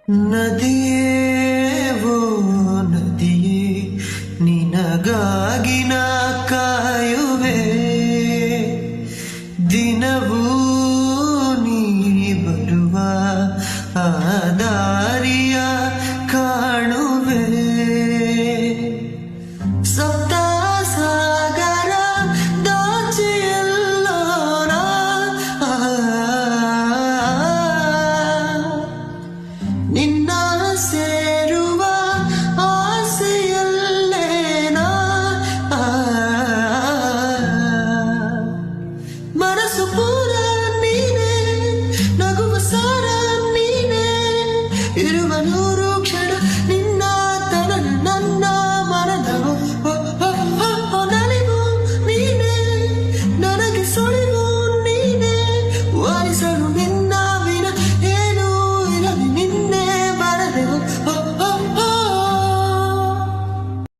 ನದಿಯೇ ಓ ನದಿಯೇ ನಿನಗಾಗಿ ನಾ ಕಾಯುವೆ ದಿನವೂ ನೀ ಬರುವ ಆ ದಾರಿಯ ಕಾಣುವೆ ಸಪ್ತ ಸಾಗರ ದಾಚಿಯಲ್ಲೋ ನಾ ನಿನ್ನ ಸೇರುವ ಆಸೆಯಲ್ಲೇನಾ ಮನಸ್ಸು ಪೂರ ನೀನೆ ನಗುವ ಸಾರ ನೀನೆ ಇರುವ ನೂರು ಕ್ಷಣ ನಿನ್ನ ತನ ನನ್ನ ಮನದವು ನಲಿವು ನೀನೆ ನನಗೆ ಸುಳಿವು ನೀನೆ ವಾರಿಸಲು ನಿನ್ನ ವಿನ ಏನೂ ಇರಲಿ ನಿನ್ನೆ ಬರದೆವು